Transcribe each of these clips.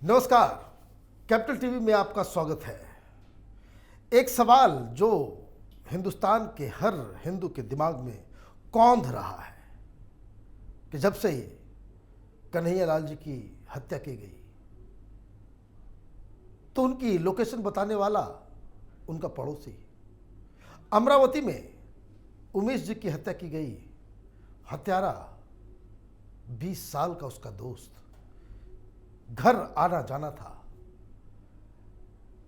नमस्कार, capital TV में आपका स्वागत है। एक सवाल जो हिंदुस्तान के हर हिंदू के दिमाग में कौंध रहा है कि जब से कन्हैया लाल जी की हत्या की गई तो उनकी लोकेशन बताने वाला उनका पड़ोसी, अमरावती में उमेश जी की हत्या की गई, हत्यारा 20 साल का उसका दोस्त, घर आना जाना था।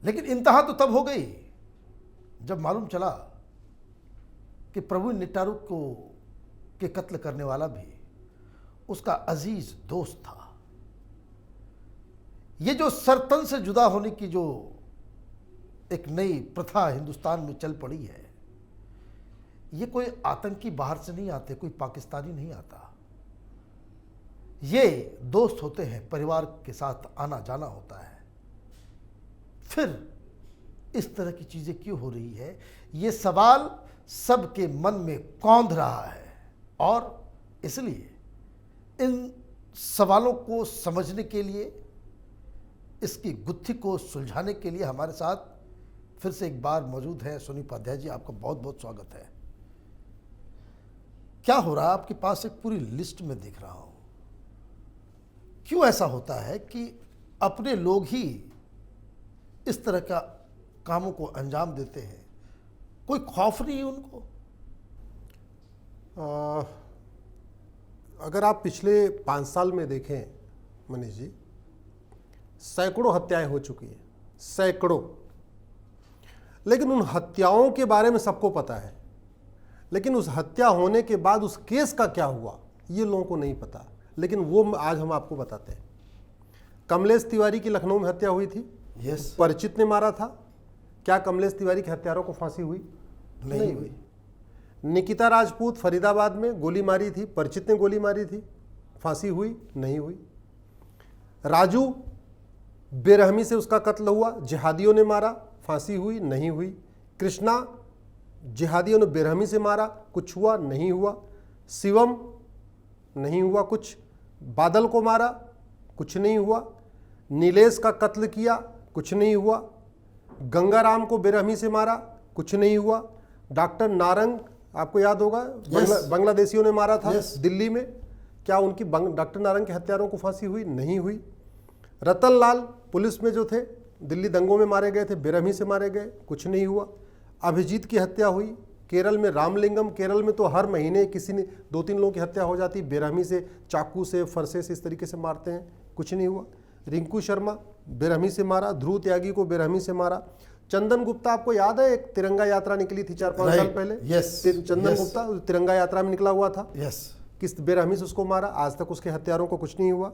लेकिन इंतहा तो तब हो गई जब मालूम चला कि प्रवीण निट्टारू को के कत्ल करने वाला भी उसका अजीज दोस्त था। ये जो सरतन से जुदा होने की जो एक नई प्रथा हिंदुस्तान में चल पड़ी है, ये कोई आतंकी बाहर से नहीं आते, कोई पाकिस्तानी नहीं आता। ये दोस्त होते हैं, परिवार के साथ आना जाना होता है। फिर इस तरह की चीजें क्यों हो रही है, ये सवाल सबके मन में कौंध रहा है। और इसलिए इन सवालों को समझने के लिए, इसकी गुत्थी को सुलझाने के लिए हमारे साथ फिर से एक बार मौजूद है सोनी उपाध्याय जी। आपका बहुत बहुत स्वागत है। क्या हो रहा है आपके पास? एक पूरी लिस्ट में देख रहा हूं। क्यों ऐसा होता है कि अपने लोग ही इस तरह का कामों को अंजाम देते हैं? कोई खौफ नहीं है उनको? अगर आप पिछले 5 साल में देखें मनीष जी, सैकड़ों हत्याएं हो चुकी हैं, सैकड़ों। लेकिन उन हत्याओं के बारे में सबको पता है, लेकिन उस हत्या होने के बाद उस केस का क्या हुआ ये लोगों को नहीं पता। लेकिन वो आज हम आपको बताते हैं। कमलेश तिवारी की लखनऊ में हत्या हुई थी। यस। परिचित ने मारा था। क्या कमलेश तिवारी के हत्यारों को फांसी हुई? नहीं हुई। निकिता राजपूत फरीदाबाद में गोली मारी थी, परिचित ने गोली मारी थी, फांसी हुई? नहीं हुई। राजू बेरहमी से उसका कत्ल हुआ, जिहादियों ने मारा, फांसी हुई? नहीं हुई। कृष्णा जिहादियों ने बेरहमी से मारा, कुछ हुआ? नहीं हुआ। शिवम नहीं हुआ कुछ। बादल को मारा, कुछ नहीं हुआ। नीलेश का कत्ल किया, कुछ नहीं हुआ। गंगाराम को बेरहमी से मारा, कुछ नहीं हुआ। डॉक्टर नारंग, आपको याद होगा, बांग्लादेशियों ने मारा था दिल्ली में। क्या उनकी डॉक्टर नारंग के हत्यारों को फांसी हुई? नहीं हुई। रतन लाल पुलिस में जो थे, दिल्ली दंगों में मारे गए थे, बेरहमी से मारे गए, कुछ नहीं हुआ। अभिजीत की हत्या हुई केरल में, रामलिंगम। केरल में तो हर महीने किसी ने 2-3 लोगों की हत्या हो जाती, बेरहमी से, चाकू से, फरसे से, इस तरीके से मारते हैं, कुछ नहीं हुआ। रिंकू शर्मा बेरहमी से मारा, ध्रुव त्यागी को बेरहमी से मारा। चंदन गुप्ता, आपको याद है एक तिरंगा यात्रा निकली थी 4-5 साल पहले? चंदन गुप्ता तिरंगा यात्रा में निकला हुआ था। किस बेरहमी से उसको मारा, आज तक उसके हत्यारों को कुछ नहीं हुआ।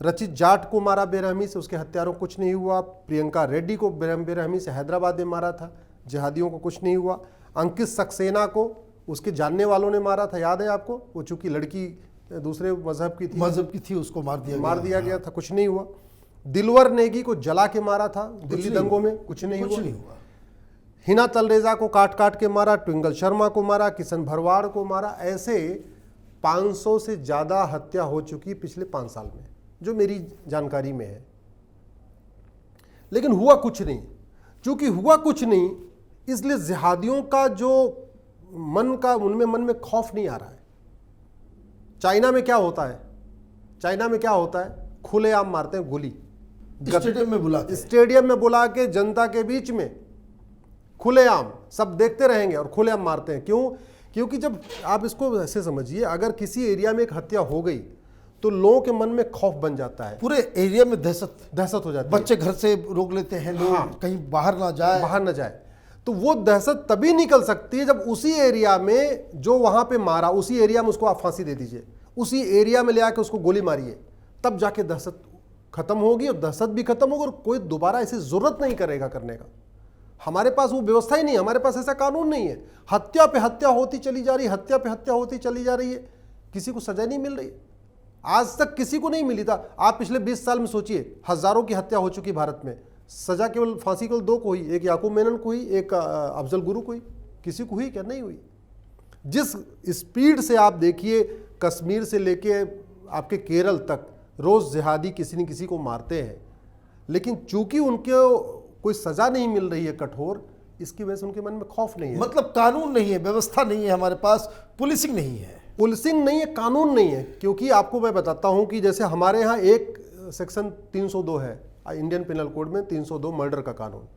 रचित जाट को मारा बेरहमी से, उसके हत्यारों को कुछ नहीं हुआ। प्रियंका रेड्डी को बेरहमी से हैदराबाद में मारा था, जिहादियों को कुछ नहीं हुआ। अंकित सक्सेना को उसके जानने वालों ने मारा था, याद है आपको? वो चूंकि लड़की दूसरे मजहब की थी, उसको मार दिया गया था, कुछ नहीं हुआ। दिलवर नेगी को जला के मारा था दिल्ली दंगों में, कुछ नहीं हुआ। हिना तलरेजा को काट काट के मारा, ट्विंकल शर्मा को मारा, किशन भरवाड़ को मारा। ऐसे 500 से ज्यादा हत्या हो चुकी पिछले 5 साल में, जो मेरी जानकारी में है। लेकिन हुआ कुछ नहीं। चूंकि हुआ कुछ नहीं, इसलिए जिहादियों का जो उनमें मन में खौफ नहीं आ रहा है। चाइना में क्या होता है? खुलेआम मारते हैं गोली, स्टेडियम में बुला के जनता के बीच में खुलेआम, सब देखते रहेंगे और खुलेआम मारते हैं। क्यों? क्योंकि जब आप इसको ऐसे समझिए, अगर किसी एरिया में एक हत्या हो गई तो लोगों के मन में खौफ बन जाता है, पूरे एरिया में दहशत हो जाती है। बच्चे घर से रोक लेते हैं, लोग कहीं बाहर ना जाए। तो वो दहशत तभी निकल सकती है जब उसी एरिया में जो वहां पे मारा, उसी एरिया में उसको आप फांसी दे दीजिए, उसी एरिया में ले आके उसको गोली मारिए, तब जाके दहशत खत्म होगी। और दहशत भी खत्म होगी और कोई दोबारा ऐसी जरूरत नहीं करेगा करने का। हमारे पास वो व्यवस्था ही नहीं, हमारे पास ऐसा कानून नहीं है। हत्या पे हत्या होती चली जा रही, हत्या पे हत्या होती चली जा रही है, किसी को सजा नहीं मिल रही। आज तक किसी को नहीं मिली था। आप पिछले 20 साल में सोचिए, हजारों की हत्या हो चुकी भारत में, सजा केवल फांसी केवल 2 को हुई, एक याकूब मेनन को हुई, एक अफजल गुरु को हुई। किसी को हुई क्या? नहीं हुई। जिस स्पीड से आप देखिए, कश्मीर से लेके आपके केरल तक रोज जिहादी किसी न किसी को मारते हैं, लेकिन चूंकि उनको कोई सजा नहीं मिल रही है कठोर, इसकी वजह से उनके मन में खौफ नहीं है। मतलब कानून नहीं है, व्यवस्था नहीं है हमारे पास, पुलिसिंग नहीं है। पुलिसिंग नहीं है, कानून नहीं है। क्योंकि आपको मैं बताता हूं कि जैसे हमारे यहाँ एक सेक्शन 302 है इंडियन पिनल कोड में, 302 मर्डर का कानून।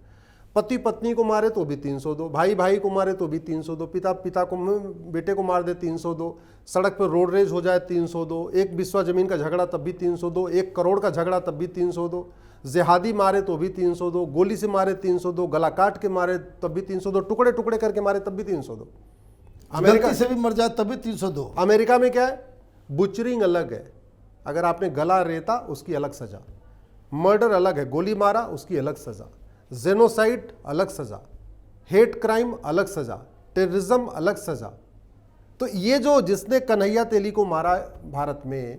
पति पत्नी को मारे तो भी 302, भाई भाई को मारे तो भी 302, पिता पिता को बेटे को मार दे 302, सड़क पर रोड रेज हो जाए 302, एक बिस्वा जमीन का झगड़ा तब भी 302, 1 करोड़ का झगड़ा तब भी 302, जिहादी मारे तो भी 302, गोली से मारे 302, गला काट के मारे तब भी 302, टुकड़े टुकड़े करके मारे तब भी 302। अमेरिका से भी मर जाए तब भी 302। अमेरिका में क्या है, बुचरिंग अलग है, अगर आपने गला रेता उसकी अलग सजा, मर्डर अलग है, गोली मारा उसकी अलग सजा, जेनोसाइड अलग सजा, हेट क्राइम अलग सजा, टेररिज्म अलग सजा। तो ये जो जिसने कन्हैया तेली को मारा भारत में,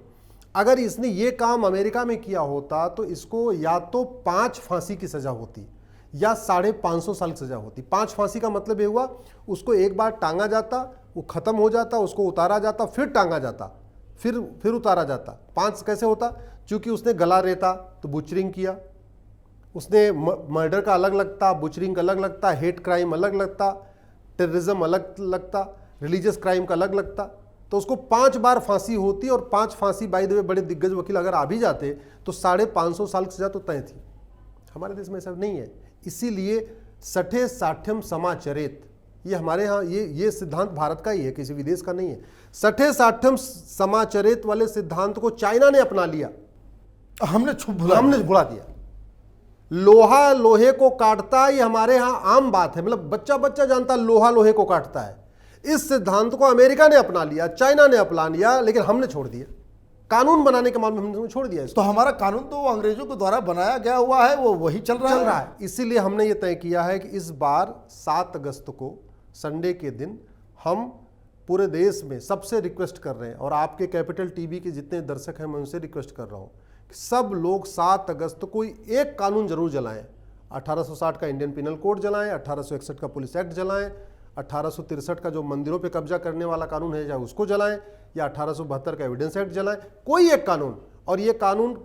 अगर इसने ये काम अमेरिका में किया होता तो इसको या तो 5 फांसी की सजा होती या 550 साल की सजा होती। 5 फांसी का मतलब ये हुआ उसको एक बार टांगा जाता, वो खत्म हो जाता, उसको उतारा जाता, फिर टांगा जाता, फिर उतारा जाता। 5 कैसे होता, क्योंकि उसने गला रेता तो बुचरिंग किया, उसने मर्डर का अलग लगता, बुचरिंग का अलग लगता, हेट क्राइम अलग लगता, टेररिज्म अलग लगता, रिलीजियस क्राइम का अलग लगता। तो उसको 5 बार फांसी होती, और 5 फांसी बाय द वे बड़े दिग्गज वकील अगर आ भी जाते तो 550 साल की सजा तो तय थी। हमारे देश में ऐसा नहीं है, इसीलिए सठे साठ्यम समाचरेत, ये हमारे यहाँ ये सिद्धांत भारत का ही है, किसी विदेश का नहीं है। सठे साठ्यम समाचरेत वाले सिद्धांत को चाइना ने अपना लिया, हमने भुला दिया। लोहा लोहे को काटता, ये हमारे यहाँ आम बात है, मतलब बच्चा बच्चा जानता लोहा लोहे को काटता है। इस सिद्धांत को अमेरिका ने अपना लिया, चाइना ने अपना लिया, लेकिन हमने छोड़ दिया। कानून बनाने के मामले में हमने छोड़ दिया। तो हमारा कानून तो अंग्रेजों के द्वारा बनाया गया हुआ है, वो वही चल रहा है। इसीलिए हमने ये तय किया है कि इस बार 7 अगस्त को संडे के दिन हम पूरे देश में सबसे रिक्वेस्ट कर रहे हैं, और आपके कैपिटल टीवी के जितने दर्शक हैं मैं उनसे रिक्वेस्ट कर रहा हूँ कि सब लोग 7 अगस्त को एक कानून जरूर जलाएं। 1860 का इंडियन पिनल कोड जलाएं, 1861 का पुलिस एक्ट जलाएं, 1863 का जो मंदिरों पे कब्जा करने वाला कानून है, या उसको जलाएं, या 1872 का एविडेंस एक्ट जलाएं, कोई एक कानून। और ये कानून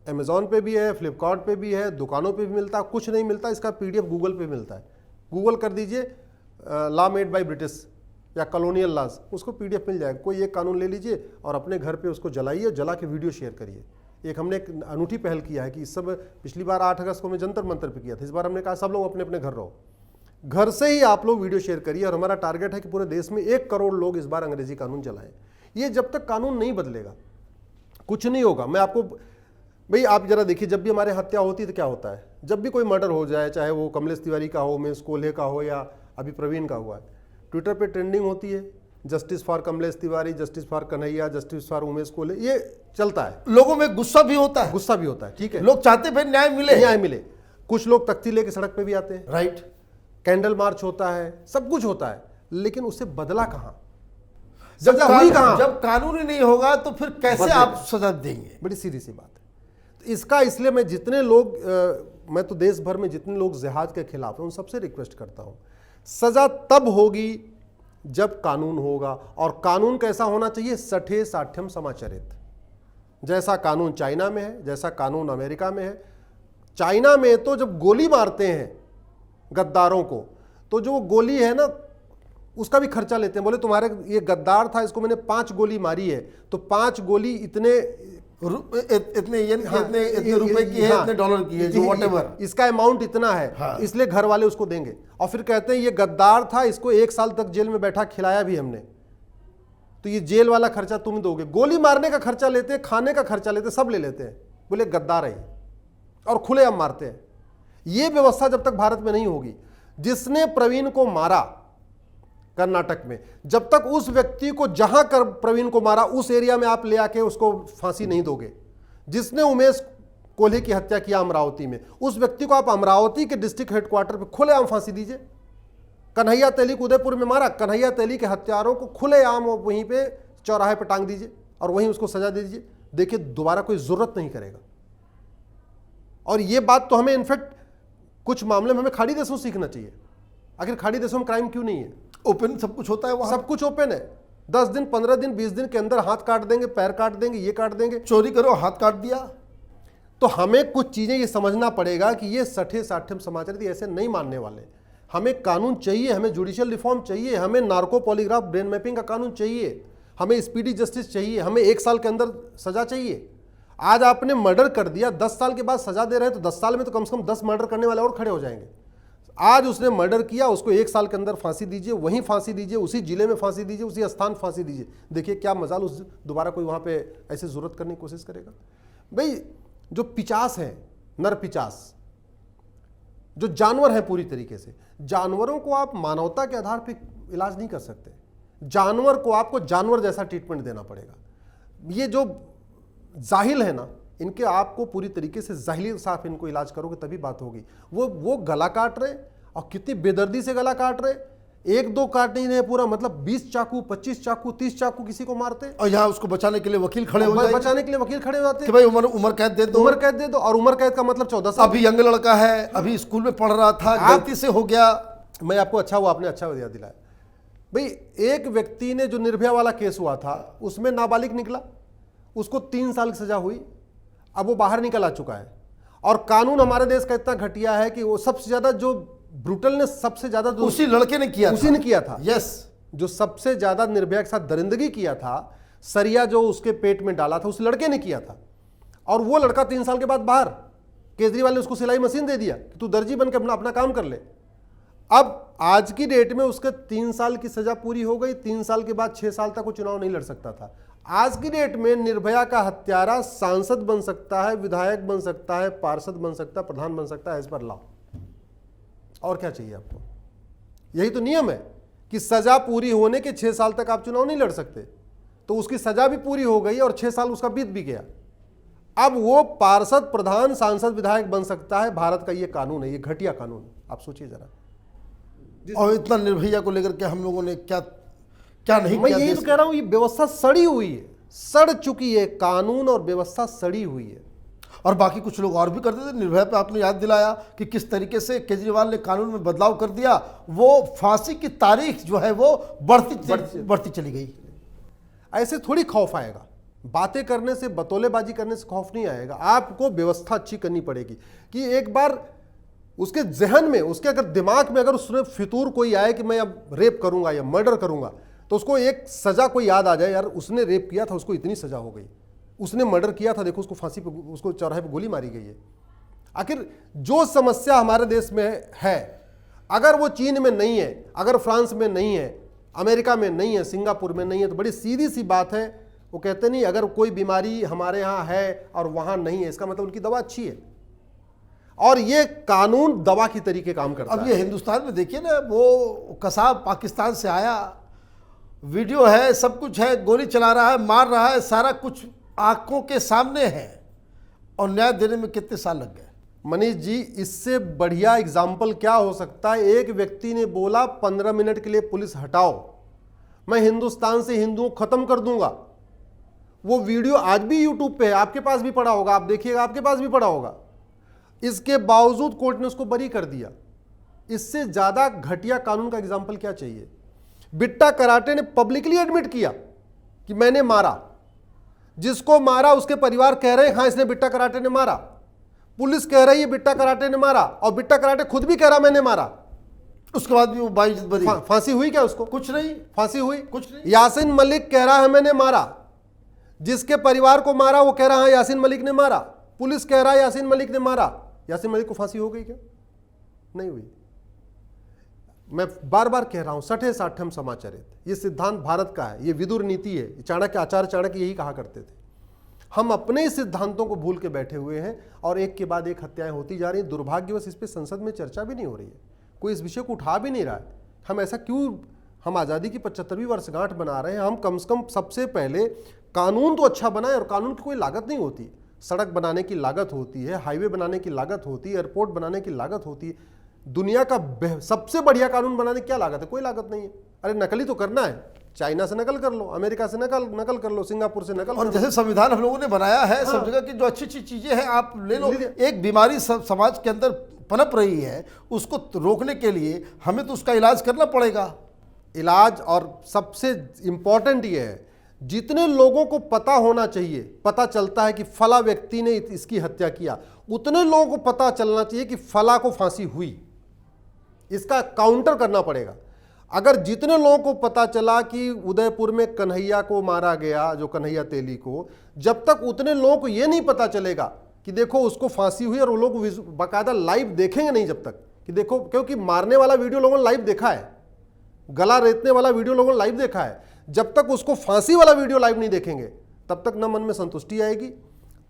अमेजॉन पे भी है, फ्लिपकार्ट पे भी है, दुकानों पे भी मिलता है, कुछ नहीं मिलता इसका PDF गूगल पे मिलता है। गूगल कर दीजिए लॉ मेड बाय ब्रिटिश या कॉलोनियल लॉज, उसको PDF मिल जाएगा। कोई एक कानून ले लीजिए और अपने घर पे उसको जलाइए, जला के वीडियो शेयर करिए। एक हमने एक अनूठी पहल किया है कि इस सब, पिछली बार 8 अगस्त को मैं जंतर मंतर पे किया था, इस बार हमने कहा सब लोग अपने अपने घर रहो, घर से ही आप लोग वीडियो शेयर करिए। और हमारा टारगेट है कि पूरे देश में 1 करोड़ लोग इस बार अंग्रेजी कानून चलाएं। ये जब तक कानून नहीं बदलेगा कुछ नहीं होगा। मैं आपको भाई, आप जरा देखिए, जब भी हमारे हत्या होती है तो क्या होता है, जब भी कोई मर्डर हो जाए, चाहे वो कमलेश तिवारी का हो, उमेश कोल्हे का हो, या अभी प्रवीण का हुआ है, ट्विटर पे ट्रेंडिंग होती है, justice for Kamlesh Tiwari, justice for Kanhaiya, justice for Umesh Kolhe, ये चलता है। लोगों में गुस्सा भी होता है, ठीक है, लोग चाहते भाई न्याय मिले। कुछ लोग तख्ती लेके सड़क पे भी आते हैं, राइट, कैंडल मार्च होता है, सब कुछ होता है, लेकिन उससे बदला कहां, सजा हुई कहां? जब कानून ही नहीं होगा तो फिर कैसे आप सजा देंगे? बड़ी सीधी सी बात है। तो इसका इसलिए मैं जितने लोग मैं तो देश भर में जितने लोग जिहाद के खिलाफ हैं उन सबसे रिक्वेस्ट करता हूं, सजा तब होगी जब कानून होगा। और कानून कैसा होना चाहिए, सठे साठ्यम समाचरित, जैसा कानून चाइना में है, जैसा कानून अमेरिका में है। चाइना में तो जब गोली मारते हैं गद्दारों को, तो जो गोली है ना उसका भी खर्चा लेते हैं। बोले तुम्हारे ये गद्दार था, इसको मैंने 5 गोली मारी है, तो 5 गोली इतने रुपए की है, इतने डॉलर की है, जो व्हाटएवर, इसका अमाउंट इतना है, इसलिए घर वाले उसको देंगे। और फिर कहते हैं ये गद्दार था, इसको 1 साल तक जेल में बैठा खिलाया भी हमने, तो ये जेल वाला खर्चा तुम दोगे। गोली मारने का खर्चा लेते हैं, खाने का खर्चा लेते हैं, सब ले लेते हैं, बोले गद्दार है, और खुलेआम मारते हैं। ये व्यवस्था जब तक भारत में नहीं होगी, जिसने प्रवीण को मारा कर्नाटक में, जब तक उस व्यक्ति को जहां कर प्रवीण को मारा उस एरिया में आप ले आके उसको फांसी नहीं दोगे। जिसने उमेश कोल्हे की हत्या किया अमरावती में, उस व्यक्ति को आप अमरावती के डिस्ट्रिक्ट हेडक्वार्टर पे खुलेआम फांसी दीजिए। कन्हैया तेली को उदयपुर में मारा, कन्हैया तेली के हत्यारों को खुलेआम वहीं पे चौराहे पे टांग दीजिए और वहीं उसको सजा दे दीजिए। देखिए दोबारा कोई जरूरत नहीं करेगा। और ये बात तो हमें इनफैक्ट कुछ मामले में हमें खाड़ी देशों से सीखना चाहिए। आखिर खाड़ी देशों में क्राइम क्यों नहीं है? ओपन सब कुछ होता है वहां, सब कुछ ओपन है। 10 दिन 15 दिन 20 दिन के अंदर हाथ काट देंगे, पैर काट देंगे, ये काट देंगे। चोरी करो हाथ काट दिया। तो हमें कुछ चीजें ये समझना पड़ेगा कि ये सठे साठे समाचार ऐसे नहीं मानने वाले। हमें कानून चाहिए, हमें जुडिशियल रिफॉर्म चाहिए, हमें नार्को पॉलीग्राफ ब्रेन मैपिंग का कानून चाहिए, हमें स्पीडी जस्टिस चाहिए, हमें 1 साल के अंदर सजा चाहिए। आज आपने मर्डर कर दिया, 10 साल के बाद सजा दे रहे हैं, तो 10 साल में तो कम से कम 10 मर्डर करने वाले और खड़े हो जाएंगे। आज उसने मर्डर किया, उसको 1 साल के अंदर फांसी दीजिए, वहीं फांसी दीजिए, उसी जिले में फांसी दीजिए, उसी स्थान फांसी दीजिए। देखिए क्या मजाल उस दोबारा कोई वहां पे ऐसे जरूरत करने की कोशिश करेगा। भाई जो पिचास है, नर पिचास, जो जानवर है पूरी तरीके से, जानवरों को आप मानवता के आधार पर इलाज नहीं कर सकते। जानवर को आपको जानवर जैसा ट्रीटमेंट देना पड़ेगा। ये जो जाहिल है ना, इनके आपको पूरी तरीके से जाहिली साफ इनको इलाज करोगे तभी बात होगी। वो गला काट रहे और कितनी बेदर्दी से गला काट रहे, 1-2 काट नहीं रहे पूरा, मतलब 20 चाकू, 25 चाकू, 30 चाकू किसी को मारते। और यहाँ उसको बचाने के लिए वकील खड़े हो जाते, बचाने के लिए वकील खड़े हो जाते कि भाई उम्र कैद दे दो, उम्र कैद दे दो। और उम्र कैद का मतलब 14 साल। अभी यंग लड़का है, अभी स्कूल में पढ़ रहा था, गलती से हो गया। मैं आपको अच्छा हुआ आपने अच्छा याद दिलाया। भाई एक व्यक्ति ने, जो निर्भया वाला केस हुआ था, उसमें नाबालिग निकला, उसको 3 साल की सजा हुई, अब वो बाहर निकल आ चुका है। और कानून हमारे देश का इतना घटिया है कि वो सबसे ज्यादा जो ब्रूटलनेस सबसे ज्यादा उसी लड़के ने किया, उसी ने किया था। यस, जो सबसे ज्यादा निर्भया के साथ दरिंदगी किया था, सरिया जो उसके पेट में डाला था, उस लड़के ने किया था। और वो लड़का 3 साल के बाद बाहर, केजरीवाल ने उसको सिलाई मशीन दे दिया कि तू दर्जी बन के अपना काम कर ले। अब आज की डेट में उसके 3 साल की सजा पूरी हो गई, 3 साल के बाद 6 साल तक वो चुनाव नहीं लड़ सकता था। आज की डेट में निर्भया का हत्यारा सांसद बन सकता है, विधायक बन सकता है, पार्षद बन सकता है, प्रधान बन सकता है, एज पर लॉ। और क्या चाहिए आपको? यही तो नियम है कि सजा पूरी होने के 6 साल तक आप चुनाव नहीं लड़ सकते। तो उसकी सजा भी पूरी हो गई और 6 साल उसका बीत भी गया। अब वो पार्षद, प्रधान, सांसद, विधायक बन सकता है। भारत का ये कानून है, ये घटिया कानून है। आप सोचिए जरा। और इतना निर्भया को लेकर के हम लोगों ने क्या नहीं मैं किया। यही तो कह रहा हूं, ये व्यवस्था सड़ी हुई है, सड़ चुकी है, कानून और व्यवस्था सड़ी हुई है। और बाकी कुछ लोग और भी करते थे। निर्भया पे आपने याद दिलाया कि किस तरीके से केजरीवाल ने कानून में बदलाव कर दिया। वो फांसी की तारीख जो है वो बढ़ती चली गई। ऐसे थोड़ी खौफ आएगा, बातें करने से, बतौलेबाजी करने से खौफ नहीं आएगा। आपको व्यवस्था अच्छी करनी पड़ेगी कि एक बार उसके जहन में, उसके अगर दिमाग में अगर उसने फितूर कोई आए कि मैं अब रेप करूंगा या मर्डर करूंगा, तो उसको एक सजा कोई याद आ जाए, यार उसने रेप किया था, उसको इतनी सजा हो गई, उसने मर्डर किया था, देखो उसको फांसी पे, उसको चौराहे पे गोली मारी गई है। आखिर जो समस्या हमारे देश में है, अगर वो चीन में नहीं है, अगर फ्रांस में नहीं है, अमेरिका में नहीं है, सिंगापुर में नहीं है, तो बड़ी सीधी सी बात है। वो कहते नहीं अगर कोई बीमारी हमारे यहाँ है और वहां नहीं है, इसका मतलब उनकी दवा अच्छी है। और ये कानून दवा की तरीके काम करता है। अब ये हिंदुस्तान में देखिए ना, वो कसाब पाकिस्तान से आया, वीडियो है, सब कुछ है, गोली चला रहा है, मार रहा है, सारा कुछ आंखों के सामने है, और न्याय देने में कितने साल लग गए। मनीष जी, इससे बढ़िया एग्जाम्पल क्या हो सकता है? एक व्यक्ति ने बोला 15 मिनट के लिए पुलिस हटाओ, मैं हिंदुस्तान से हिंदुओं खत्म कर दूंगा। वो वीडियो आज भी यूट्यूब पे है, आपके पास भी पड़ा होगा, आप देखिएगा, आपके पास भी पड़ा होगा। इसके बावजूद कोर्ट ने उसको बरी कर दिया। इससे ज्यादा घटिया कानून का एग्जाम्पल क्या चाहिए? बिट्टा कराटे ने पब्लिकली एडमिट किया कि मैंने मारा। जिसको मारा उसके परिवार कह रहे हैं हाँ इसने बिट्टा कराटे ने मारा, पुलिस कह रही है बिट्टा कराटे ने मारा, और बिट्टा कराटे खुद भी कह रहा मैंने मारा। उसके बाद भी वो बाइज्जत बरी। फांसी हुई क्या उसको? कुछ नहीं। फांसी हुई कुछ नहीं। यासीन मलिक कह रहा है मैंने मारा, जिसके परिवार को मारा वो कह रहा है यासीन मलिक ने मारा, पुलिस कह रहा है यासीन मलिक ने मारा। यासीन मलिक को फांसी हो गई क्या? नहीं हुई। मैं बार बार कह रहा हूं, सठे साठम समाचरित, ये सिद्धांत भारत का है, ये विदुर नीति है। चाणक्य, आचार्य चाणक्य यही कहा करते थे। हम अपने ही सिद्धांतों को भूल के बैठे हुए हैं और एक के बाद एक हत्याएं होती जा रही हैं। दुर्भाग्यवश इस पर संसद में चर्चा भी नहीं हो रही है, कोई इस विषय को उठा भी नहीं रहा है। हम ऐसा क्यों? हम आज़ादी की 75वीं वर्षगांठ बना रहे हैं, हम कम से कम सबसे पहले कानून तो अच्छा बनाए, और कानून की कोई लागत नहीं होती। सड़क बनाने की लागत होती है, हाईवे बनाने की लागत होती है, एयरपोर्ट बनाने की लागत होती है। दुनिया का सबसे बढ़िया कानून बनाने की क्या लागत है? कोई लागत नहीं है। अरे नकली तो करना है, चाइना से नकल कर लो, अमेरिका से नकल कर लो, सिंगापुर से नकल। और जैसे संविधान हम लोगों ने बनाया है, सब जगह की जो अच्छी अच्छी चीजें हैं आप ले लो। एक बीमारी समाज के अंदर पनप रही है, उसको रोकने के लिए हमें तो उसका इलाज करना पड़ेगा। इलाज, और सबसे इंपॉर्टेंट ये है, जितने लोगों को पता होना चाहिए, पता चलता है कि फला व्यक्ति ने इसकी हत्या किया, उतने लोगों को पता चलना चाहिए कि फला को फांसी हुई। इसका काउंटर करना पड़ेगा। अगर जितने लोगों को पता चला कि उदयपुर में कन्हैया को मारा गया, जो कन्हैया तेली को, जब तक उतने लोगों को यह नहीं पता चलेगा कि देखो उसको फांसी हुई, और वो लोग बाकायदा लाइव देखेंगे नहीं जब तक कि देखो, क्योंकि मारने वाला वीडियो लोगों ने लाइव देखा है, गला रेतने वाला वीडियो लोगों ने लाइव देखा है, जब तक उसको फांसी वाला वीडियो लाइव नहीं देखेंगे तब तक न मन में संतुष्टि आएगी,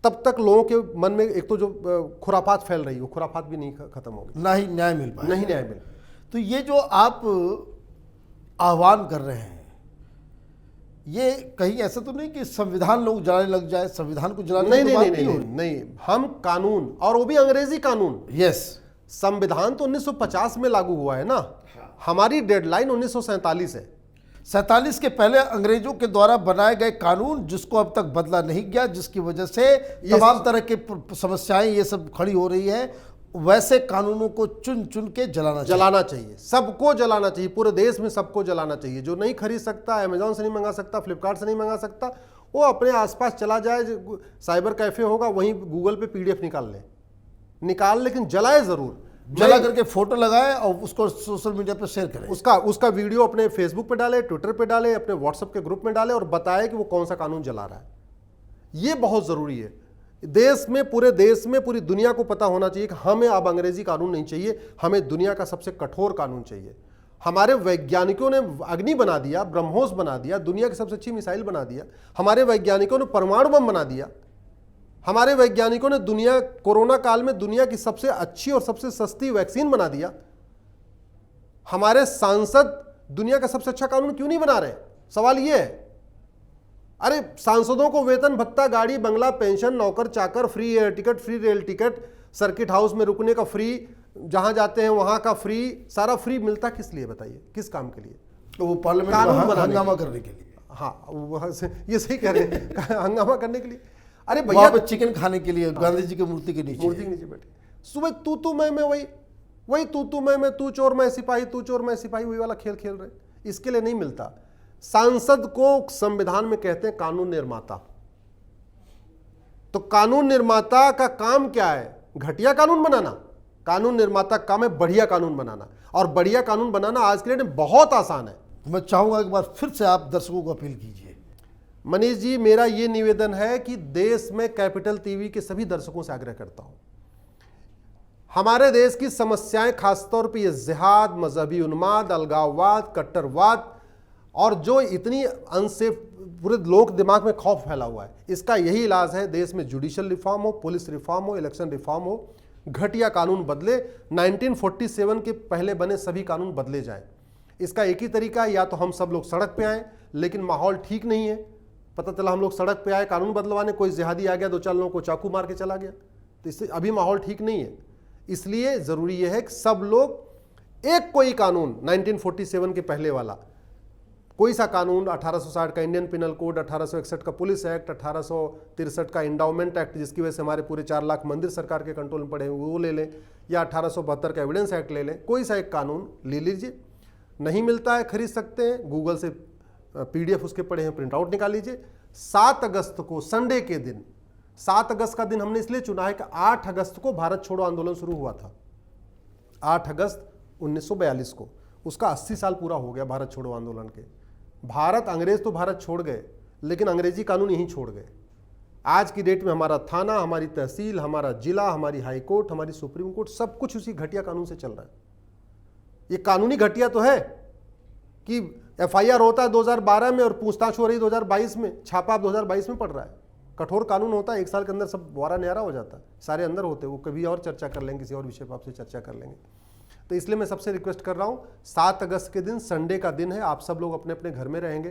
तब तक लोगों के मन में एक तो जो खुरापात फैल रही है वो खुरापात भी नहीं खत्म होगी, ना ही न्याय मिल पाए, नहीं न्याय मिल। तो ये जो आप आह्वान कर रहे हैं, ये कहीं ऐसा तो नहीं कि संविधान लोग जलाने लग जाए, संविधान को जलाने नहीं, नहीं, नहीं, नहीं, नहीं, हम कानून, और वो भी अंग्रेजी कानून। यस, संविधान तो 1950 में लागू हुआ है ना, हमारी डेडलाइन 1947 है। 47 के पहले अंग्रेजों के द्वारा बनाए गए कानून, जिसको अब तक बदला नहीं गया, जिसकी वजह से तमाम तरह की समस्याएं ये सब खड़ी हो रही है, वैसे कानूनों को चुन चुन के जलाना चाहिए। सबको जलाना चाहिए, पूरे देश में सबको जलाना चाहिए। जो नहीं खरीद सकता, अमेजोन से नहीं मंगा सकता, फ्लिपकार्ट से नहीं मंगा सकता, वो अपने आसपास चला जाए, साइबर कैफे होगा वहीं गूगल पे PDF निकाल, लेकिन जलाए जरूर, जला करके फोटो लगाए और उसको सोशल मीडिया पर शेयर करें। उसका वीडियो अपने फेसबुक पे डाले, ट्विटर पे डाले, अपने व्हाट्सएप के ग्रुप में डाले और बताए कि वो कौन सा कानून जला रहा है। ये बहुत जरूरी है। देश में, पूरे देश में, पूरी दुनिया को पता होना चाहिए कि हमें अब अंग्रेजी कानून नहीं चाहिए, हमें दुनिया का सबसे कठोर कानून चाहिए। हमारे वैज्ञानिकों ने अग्नि बना दिया, ब्रह्मोस बना दिया, दुनिया की सबसे अच्छी मिसाइल बना दिया, हमारे वैज्ञानिकों ने परमाणु बम बना दिया, हमारे वैज्ञानिकों ने कोरोना काल में दुनिया की सबसे अच्छी और सबसे सस्ती वैक्सीन बना दिया। हमारे सांसद दुनिया का सबसे अच्छा कानून क्यों नहीं बना रहे? सवाल यह है। अरे सांसदों को वेतन भत्ता, गाड़ी बंगला, पेंशन, नौकर चाकर, free air ticket, free rail ticket, circuit house में रुकने का फ्री, जहां जाते हैं वहां का फ्री, सारा फ्री मिलता किस लिए बताइए? किस काम के लिए? तो वो पार्लियामेंट में हंगामा करने के लिए। हाँ, ये सही कह रहे हैं, हंगामा करने के लिए। अरे भैया, चिकन खाने के लिए गांधी जी की मूर्ति के नीचे बैठे सुबह तू मैं वही तू मैं, तू चोर मैं सिपाही, तू चोर मैं सिपाही, वही वाला खेल खेल रहे। इसके लिए नहीं मिलता। सांसद को संविधान में कहते हैं कानून निर्माता। तो कानून निर्माता का काम क्या है? घटिया कानून बनाना? कानून निर्माता का काम है बढ़िया कानून बनाना, और बढ़िया कानून बनाना आज के डेट में बहुत आसान है। मैं चाहूंगा एक बार फिर से आप दर्शकों को अपील कीजिए। मनीष जी, मेरा यह निवेदन है कि देश में कैपिटल टीवी के सभी दर्शकों से आग्रह करता हूं, हमारे देश की समस्याएं खासतौर पर यह जिहाद, मजहबी उन्माद, अलगाववाद, कट्टरवाद, और जो इतनी अंश से पूरे लोक दिमाग में खौफ फैला हुआ है, इसका यही इलाज है देश में जुडिशियल रिफॉर्म हो, पुलिस रिफॉर्म हो, इलेक्शन रिफॉर्म हो, घटिया कानून बदले, 1947 के पहले बने सभी कानून बदले जाए। इसका एक ही तरीका है, या तो हम सब लोग सड़क पे आए, लेकिन माहौल ठीक नहीं है। पता चला हम लोग सड़क पे आए कानून बदलवाने, कोई जिहादी आ गया, 2-4 लोगों को चाकू मार के चला गया, तो इससे अभी माहौल ठीक नहीं है। इसलिए जरूरी यह है कि सब लोग एक कोई कानून 1947 के पहले वाला कोई सा कानून, 1860 का इंडियन पिनल कोड, 1861 का पुलिस एक्ट, 1863 का इंडाउमेंट एक्ट, जिसकी वजह से हमारे पूरे 4 लाख मंदिर सरकार के कंट्रोल में पड़े हैं, वो ले लें, या 1872 का एविडेंस एक्ट ले लें, कोई सा एक कानून ले लीजिए। नहीं मिलता है, खरीद सकते हैं, गूगल से PDF उसके पड़े हैं, प्रिंट आउट निकाल लीजिए। 7 अगस्त को, संडे के दिन, 7 अगस्त का दिन हमने इसलिए चुना है कि 8 अगस्त को भारत छोड़ो आंदोलन शुरू हुआ था। 8 अगस्त 1942 को, उसका 80 साल पूरा हो गया भारत छोड़ो आंदोलन के। अंग्रेज तो भारत छोड़ गए, लेकिन अंग्रेजी कानून यहीं छोड़ गए। आज की डेट में हमारा थाना, हमारी तहसील, हमारा जिला, हमारी हाई कोर्ट, हमारी सुप्रीम कोर्ट, सब कुछ उसी घटिया कानून से चल रहा है। ये कानूनी घटिया तो है कि FIR होता है 2012 में और पूछताछ हो रही 2022 में, छापा 2022 में पड़ रहा है। कठोर कानून होता है, 1 साल के अंदर सब वारा न्यारा हो जाता है, सारे अंदर होते। वो कभी और चर्चा कर लेंगे, किसी और विषय पर आपसे चर्चा कर लेंगे। तो इसलिए मैं सबसे रिक्वेस्ट कर रहा हूँ, 7 अगस्त के दिन, संडे का दिन है, आप सब लोग अपने अपने घर में रहेंगे,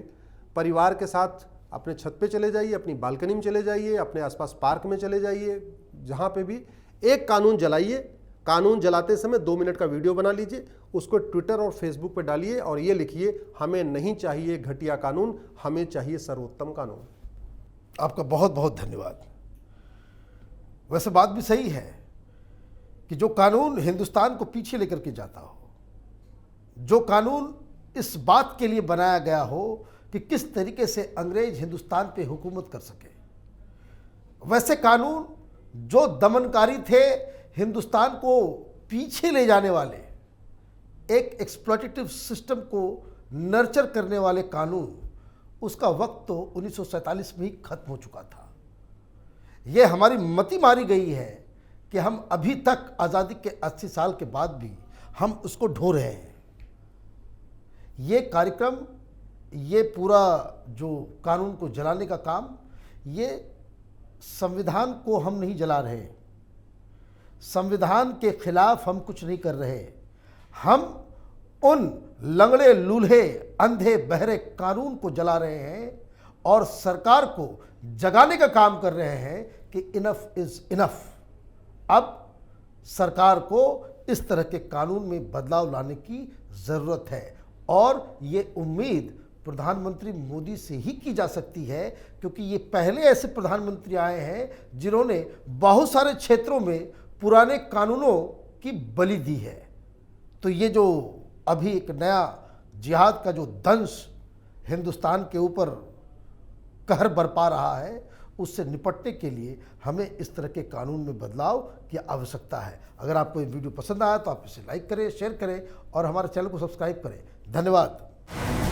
परिवार के साथ अपने छत पे चले जाइए, अपनी बालकनी में चले जाइए, अपने आसपास पार्क में चले जाइए, जहाँ पे भी एक कानून जलाइए। कानून जलाते समय 2 मिनट का वीडियो बना लीजिए, उसको ट्विटर और फेसबुक पे डालिए और ये लिखिए, हमें नहीं चाहिए घटिया कानून, हमें चाहिए सर्वोत्तम कानून। आपका बहुत बहुत धन्यवाद। वैसे बात भी सही है कि जो कानून हिंदुस्तान को पीछे लेकर के जाता हो, जो कानून इस बात के लिए बनाया गया हो कि किस तरीके से अंग्रेज हिंदुस्तान पे हुकूमत कर सके। वैसे कानून जो दमनकारी थे, हिंदुस्तान को पीछे ले जाने वाले, एक एक्सप्लॉइटेटिव सिस्टम को नर्चर करने वाले कानून, उसका वक्त तो 1947 में ही खत्म हो चुका था। ये हमारी मति मारी गई है कि हम अभी तक आज़ादी के 80 साल के बाद भी हम उसको ढो रहे हैं। ये कार्यक्रम, ये पूरा जो कानून को जलाने का काम, ये संविधान को हम नहीं जला रहे, संविधान के खिलाफ हम कुछ नहीं कर रहे। हम उन लंगड़े लूल्हे अंधे बहरे कानून को जला रहे हैं और सरकार को जगाने का काम कर रहे हैं कि इनफ इज इनफ। अब सरकार को इस तरह के कानून में बदलाव लाने की ज़रूरत है और ये उम्मीद प्रधानमंत्री मोदी से ही की जा सकती है, क्योंकि ये पहले ऐसे प्रधानमंत्री आए हैं जिन्होंने बहुत सारे क्षेत्रों में पुराने कानूनों की बलि दी है। तो ये जो अभी एक नया जिहाद का जो दंश हिंदुस्तान के ऊपर कहर बरपा रहा है, उससे निपटने के लिए हमें इस तरह के कानून में बदलाव की आवश्यकता है। अगर आपको ये वीडियो पसंद आया तो आप इसे लाइक करें, शेयर करें और हमारे चैनल को सब्सक्राइब करें। धन्यवाद।